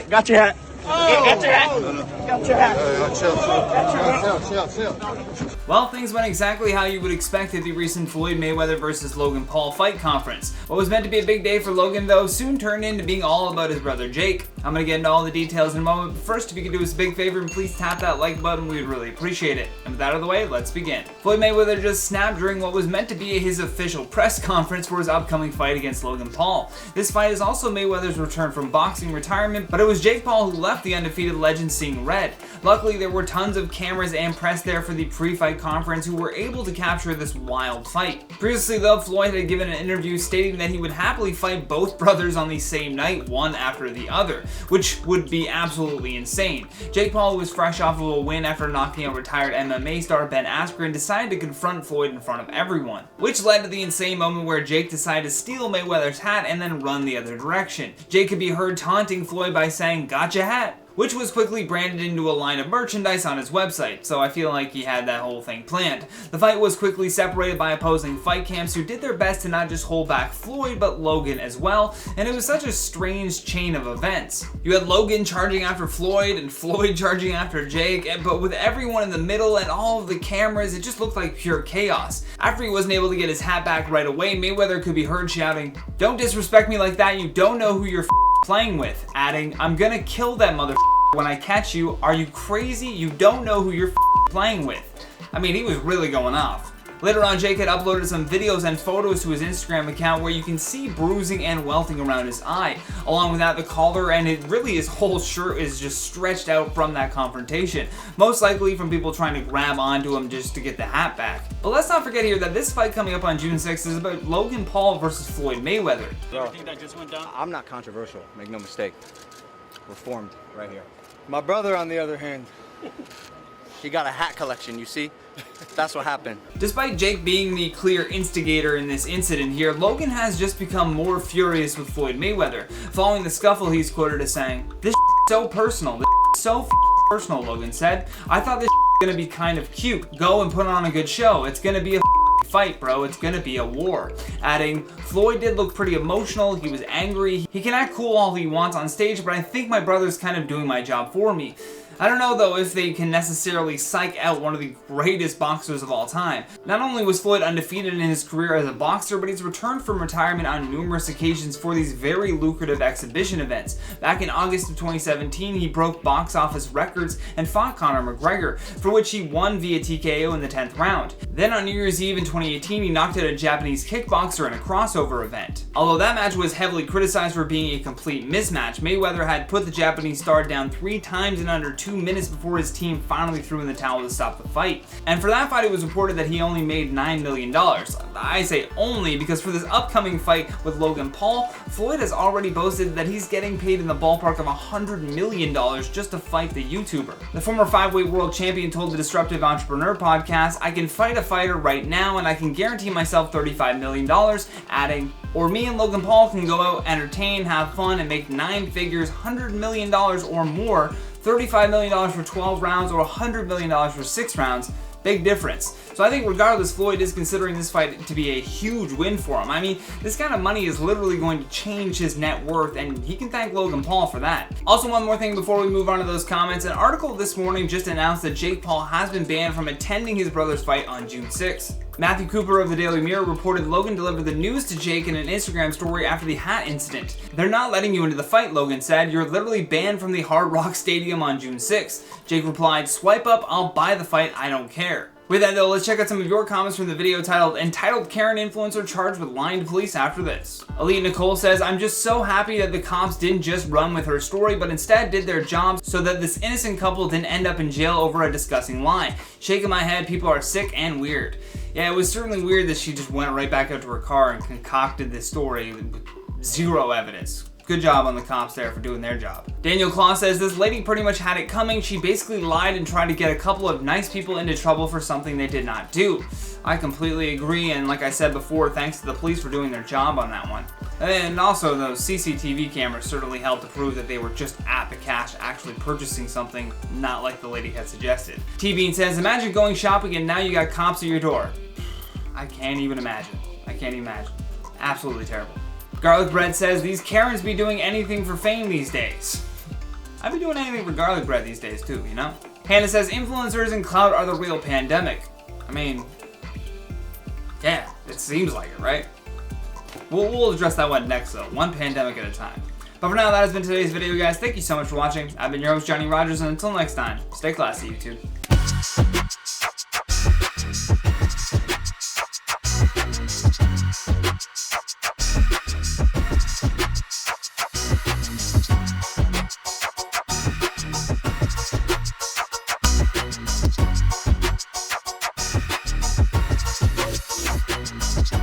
Got your hat. Got your hat. Got your hat. Chill. Well, things went exactly how you would expect at the recent Floyd Mayweather vs. Logan Paul fight conference. What was meant to be a big day for Logan, though, soon turned into being all about his brother Jake. I'm gonna get into all the details in a moment, but first, if you could do us a big favor and please tap that like button, we would really appreciate it. And with that out of the way, let's begin. Floyd Mayweather just snapped during what was meant to be his official press conference for his upcoming fight against Logan Paul. This fight is also Mayweather's return from boxing retirement, but it was Jake Paul who left the undefeated legend seeing red. Luckily, there were tons of cameras and press there for the pre-fight conference who were able to capture this wild fight. Previously though, Floyd had given an interview stating that he would happily fight both brothers on the same night, one after the other, which would be absolutely insane. Jake Paul, who was fresh off of a win after knocking out retired MMA star Ben Askren, decided to confront Floyd in front of everyone, which led to the insane moment where Jake decided to steal Mayweather's hat and then run the other direction. Jake could be heard taunting Floyd by saying, "Gotcha hat," which was quickly branded into a line of merchandise on his website, so I feel like he had that whole thing planned. The fight was quickly separated by opposing fight camps who did their best to not just hold back Floyd, but Logan as well, and it was such a strange chain of events. You had Logan charging after Floyd, and Floyd charging after Jake, but with everyone in the middle and all of the cameras, it just looked like pure chaos. After he wasn't able to get his hat back right away, Mayweather could be heard shouting, "Don't disrespect me like that, you don't know who you're playing with," adding, "I'm gonna kill that mother when I catch you. Are you crazy? You don't know who you're playing with." I mean, he was really going off. Later on, Jake had uploaded some videos and photos to his Instagram account where you can see bruising and welting around his eye. Along with that, the collar and his whole shirt is just stretched out from that confrontation, most likely from people trying to grab onto him just to get the hat back. But let's not forget here that this fight coming up on June 6th is about Logan Paul versus Floyd Mayweather. You think that just went down? I'm not controversial, make no mistake. We're formed right here. My brother, on the other hand, he got a hat collection, you see? That's what happened. Despite Jake being the clear instigator in this incident here, Logan has just become more furious with Floyd Mayweather. Following the scuffle, he's quoted as saying, "This so personal, this so personal," Logan said. "I thought this gonna be kind of cute. Go and put on a good show. It's gonna be a fight, bro. It's gonna be a war." Adding, "Floyd did look pretty emotional. He was angry. He can act cool all he wants on stage, but I think my brother's kind of doing my job for me. I don't know though if they can necessarily psych out one of the greatest boxers of all time." Not only was Floyd undefeated in his career as a boxer, but he's returned from retirement on numerous occasions for these very lucrative exhibition events. Back in August of 2017, he broke box office records and fought Conor McGregor, for which he won via TKO in the 10th round. Then on New Year's Eve in 2018, he knocked out a Japanese kickboxer in a crossover event. Although that match was heavily criticized for being a complete mismatch, Mayweather had put the Japanese star down 3 times in under 2 minutes before his team finally threw in the towel to stop the fight. And for that fight, it was reported that he only made $9 million. I say only because for this upcoming fight with Logan Paul, Floyd has already boasted that he's getting paid in the ballpark of $100 million just to fight the YouTuber. The former 5-weight world champion told the Disruptive Entrepreneur podcast, "I can fight a fighter right now and I can guarantee myself $35 million, adding, "Or me and Logan Paul can go out, entertain, have fun, and make 9 figures, $100 million or more, $35 million for 12 rounds, or $100 million for 6 rounds. Big difference." So I think regardless, Floyd is considering this fight to be a huge win for him. I mean, this kind of money is literally going to change his net worth, and he can thank Logan Paul for that. Also, one more thing before we move on to those comments. An article this morning just announced that Jake Paul has been banned from attending his brother's fight on June 6th. Matthew Cooper of the Daily Mirror reported Logan delivered the news to Jake in an Instagram story after the hat incident. "They're not letting you into the fight," Logan said. "You're literally banned from the Hard Rock Stadium on June 6th. Jake replied, "Swipe up, I'll buy the fight, I don't care." With that though, let's check out some of your comments from the video titled "Entitled Karen Influencer Charged with Lying to Police After This." Elite Nicole says, "I'm just so happy that the cops didn't just run with her story, but instead did their job so that this innocent couple didn't end up in jail over a disgusting lie. Shaking my head, people are sick and weird." Yeah, it was certainly weird that she just went right back out to her car and concocted this story with zero evidence. Good job on the cops there for doing their job. Daniel Claw says, "This lady pretty much had it coming. She basically lied and tried to get a couple of nice people into trouble for something they did not do." I completely agree, and like I said before, thanks to the police for doing their job on that one. And also, those CCTV cameras certainly helped to prove that they were just at the cash actually purchasing something, not like the lady had suggested. T-Bean says, "Imagine going shopping and now you got cops at your door." I can't even imagine. Absolutely terrible. Garlic Bread says, "These Karens be doing anything for fame these days." I'd be doing anything for garlic bread these days too, you know? Hannah says influencers and clout are the real pandemic. I mean, yeah, it seems like it, right? We'll address that one next though, one pandemic at a time. But for now, that has been today's video, guys. Thank you so much for watching. I've been your host, Johnny Rogers, and until next time, stay classy, YouTube.